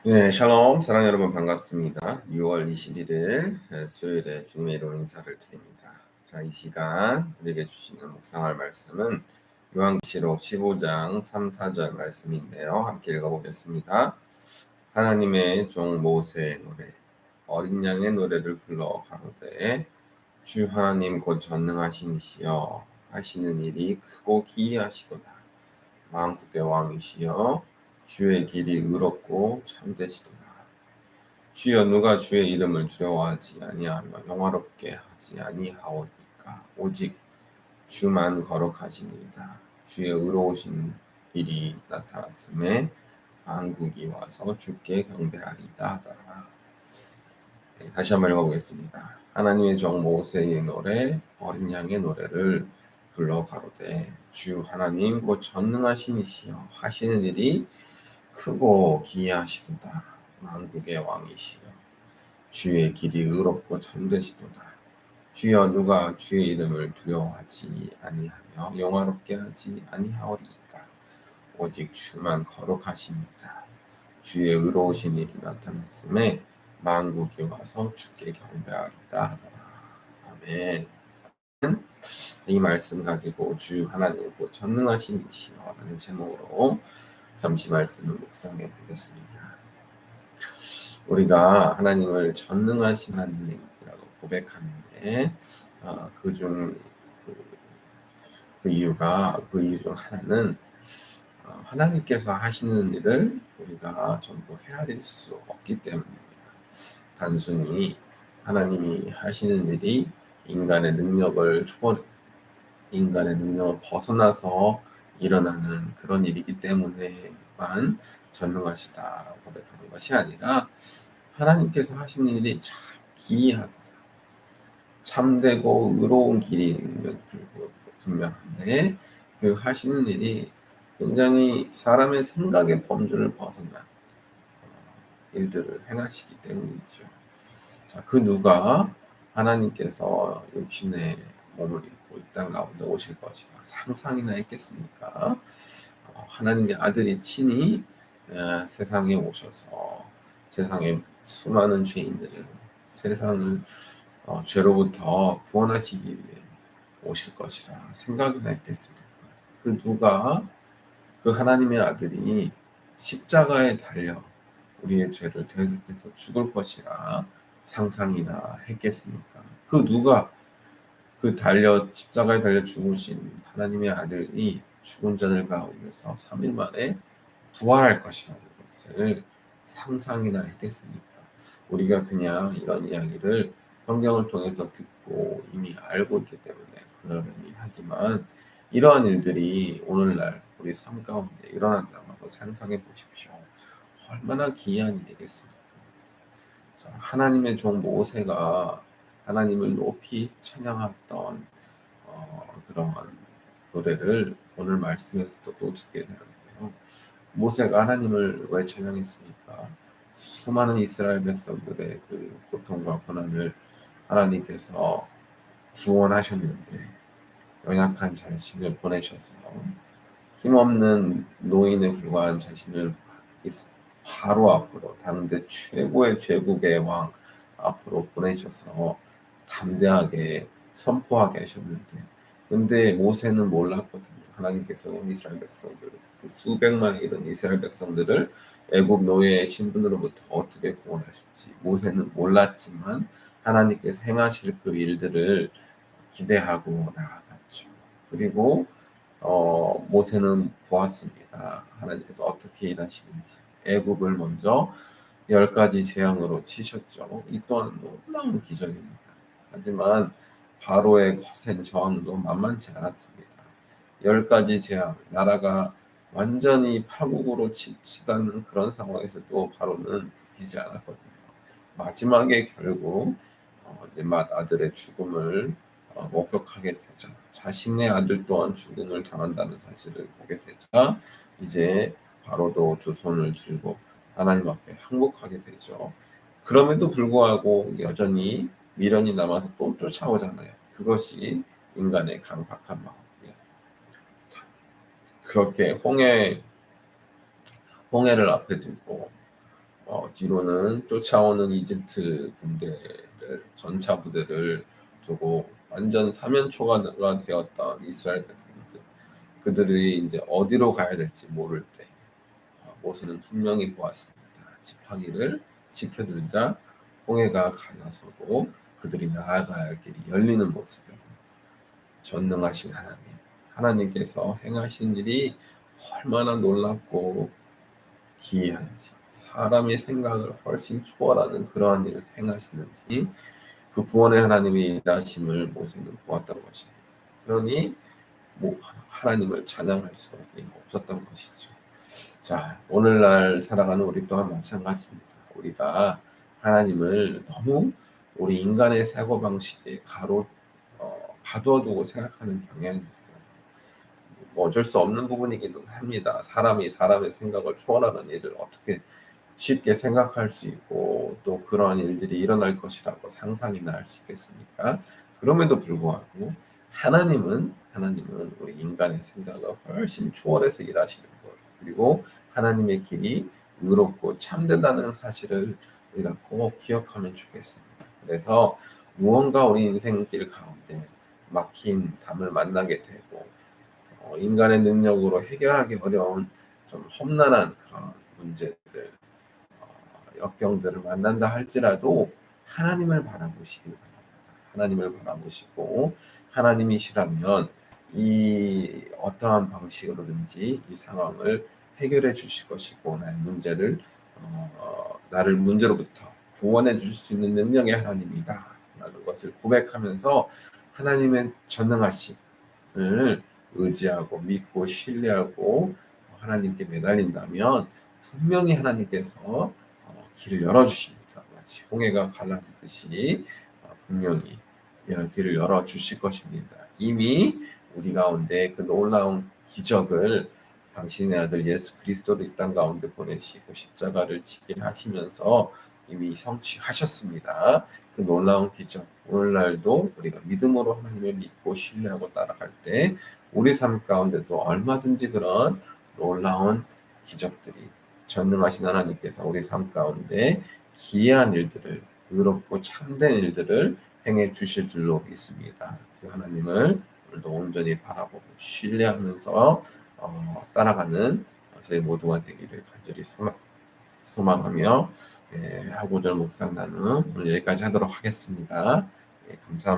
네, 샬롬, 사랑 여러분 반갑습니다. 6월 21일 수요일에 주님의 이름으로 인사를 드립니다. 자, 이 시간 우리에게 주시는 묵상할 말씀은 요한계시록 15장 3, 4절 말씀인데요. 함께 읽어보겠습니다. 하나님의 종 모세의 노래, 어린 양의 노래를 불러 가로되 주 하나님 곧 전능하신 이시여 하시는 일이 크고 기이하시도다. 만국의 왕이시여 주의 길이 의롭고 참되시도다. 주여 누가 주의 이름을 두려워하지 아니하며 영화롭게 하지 아니하오니까 오직 주만 거룩하시니이다. 주의 의로우신 일이 나타났음에 만국이 와서 주께 경배하리다 하더라. 네, 다시 한번 읽어보겠습니다. 하나님의 종 모세의 노래 어린 양의 노래를 불러 가로되 주 하나님 곧 전능하신 이시여 하시는 일이 크고 기이하시도다. 만국의 왕이시여 주의 길이 의롭고 참되시도다. 주여 누가 주의 이름을 두려워하지 아니하며 영화롭게 하지 아니하오리이까 오직 주만 거룩하시니이다. 주의 의로우신 일이 나타났음에 만국이 와서 주께 경배하리다 하더라. 아멘. 이 말씀 가지고 주 하나님 곧 전능하신 이시여라는 제목으로 잠시 말씀을 묵상해 보겠습니다. 우리가 하나님을 전능하신 하나님이라고 고백하는데 그중 그 이유 중 하나는 하나님께서 하시는 일을 우리가 전부 헤아릴 수 없기 때문입니다. 단순히 하나님이 하시는 일이 인간의 능력을 벗어나서 일어나는 그런 일이기 때문에만 전능하시다라고 고백하는 것이 아니라 하나님께서 하시는 일이 참 기이하고 참되고 의로운 길임을 분명한데 그 하시는 일이 굉장히 사람의 생각의 범주를 벗어난 일들을 행하시기 때문이죠. 자, 그 누가 하나님께서 육신의 몸을 입고 이 땅 가운데 오실 것이라 상상이나 했겠습니까? 하나님의 아들이 친히 세상에 오셔서 세상의 수많은 죄인들을 세상을 죄로부터 구원하시기 위해 오실 것이라 생각이나 했겠습니까? 그 누가 그 하나님의 아들이 십자가에 달려 우리의 죄를 대속해서 죽을 것이라 상상이나 했겠습니까? 그 누가 십자가에 달려 죽으신 하나님의 아들이 죽은 자들 가운데서 3일 만에 부활할 것이라는 것을 상상이나 했겠습니까? 우리가 그냥 이런 이야기를 성경을 통해서 듣고 이미 알고 있기 때문에 그러려니 하지만 이러한 일들이 오늘날 우리 삶 가운데 일어난다고 한번 상상해 보십시오. 얼마나 기이한 일이겠습니까? 자, 하나님의 종 모세가 하나님을 높이 찬양했던 그러한 노래를 오늘 말씀에서 또 듣게 되는데요. 모세가 하나님을 왜 찬양했습니까? 수많은 이스라엘 백성들의 그 고통과 고난을 하나님께서 구원하셨는데 연약한 자신을 보내셔서 힘없는 노인에 불과한 자신을 바로 앞으로 당대 최고의 제국의 왕 앞으로 보내셔서 담대하게 선포하게 하셨는데 근데 모세는 몰랐거든요. 하나님께서 이스라엘 백성들 그 수백만의 이런 이스라엘 백성들을 애굽 노예의 신분으로부터 어떻게 구원하실지 모세는 몰랐지만 하나님께서 행하실 그 일들을 기대하고 나아갔죠. 그리고 모세는 보았습니다. 하나님께서 어떻게 일하시는지. 애굽을 먼저 10가지 재앙으로 치셨죠. 이 또한 놀라운 기적입니다. 하지만 바로의 거센 저항도 만만치 않았습니다. 10가지 재앙, 나라가 완전히 파국으로 치닫는 그런 상황에서도 바로는 죽이지 않았거든요. 마지막에 결국 이제 맏아들의 죽음을 목격하게 되자 자신의 아들 또한 죽음을 당한다는 사실을 보게 되자 이제 바로도 두 손을 들고 하나님 앞에 항복하게 되죠. 그럼에도 불구하고 여전히 미련이 남아서 또 쫓아오잖아요. 그것이 인간의 강박한 마음이었습니다. 그렇게 홍해를 앞에 두고 뒤로는 쫓아오는 이집트 군대를 전차 부대를 두고 완전 사면초가가 되었던 이스라엘 백성들, 그들이 이제 어디로 가야 될지 모를 때 모세는 분명히 보았습니다. 지팡이를 지켜들자 홍해가 갈라서고 그들이 나아가야 할 길이 열리는 모습을 전능하신 하나님께서 행하신 일이 얼마나 놀랍고 기이한지, 사람의 생각을 훨씬 초월하는 그러한 일을 행하시는지, 그 구원의 하나님의 일하심을 모세는 보았던 것입니다. 그러니 하나님을 찬양할 수밖에 없었던 것이죠. 자, 오늘날 살아가는 우리 또한 마찬가지입니다. 우리가 하나님을 너무 우리 인간의 사고방식에 가두어두고 생각하는 경향이 있어요. 어쩔 수 없는 부분이기도 합니다. 사람이 사람의 생각을 초월하는 일을 어떻게 쉽게 생각할 수 있고 또 그러한 일들이 일어날 것이라고 상상이나 할 수 있겠습니까? 그럼에도 불구하고 하나님은 우리 인간의 생각을 훨씬 초월해서 일하시는 것, 그리고 하나님의 길이 의롭고 참된다는 사실을 우리가 꼭 기억하면 좋겠습니다. 그래서 무언가 우리 인생길 가운데 막힌 담을 만나게 되고 인간의 능력으로 해결하기 어려운 좀 험난한 그런 문제들, 역경들을 만난다 할지라도 하나님을 바라보시길 바랍니다. 하나님을 바라보시고 하나님이시라면 이 어떠한 방식으로든지 이 상황을 해결해 주실 것이고 나를 문제로부터 구원해 주실 수 있는 능력의 하나님이다 라는 것을 고백하면서 하나님의 전능하심을 의지하고 믿고 신뢰하고 하나님께 매달린다면 분명히 하나님께서 길을 열어주십니다. 마치 홍해가 갈라지듯이 분명히 길을 열어주실 것입니다. 이미 우리 가운데 그 놀라운 기적을 당신의 아들 예수 그리스도를 이 땅 가운데 보내시고 십자가를 지게 하시면서 이미 성취하셨습니다. 그 놀라운 기적, 오늘날도 우리가 믿음으로 하나님을 믿고 신뢰하고 따라갈 때 우리 삶 가운데도 얼마든지 그런 놀라운 기적들이, 전능하신 하나님께서 우리 삶 가운데 기이한 일들을, 의롭고 참된 일들을 행해 주실 줄로 믿습니다. 그 하나님을 오늘도 온전히 바라보고 신뢰하면서 따라가는 저희 모두가 되기를 간절히 소망하며 하고절 묵상 나눔 오늘 여기까지 하도록 하겠습니다. 감사합니다.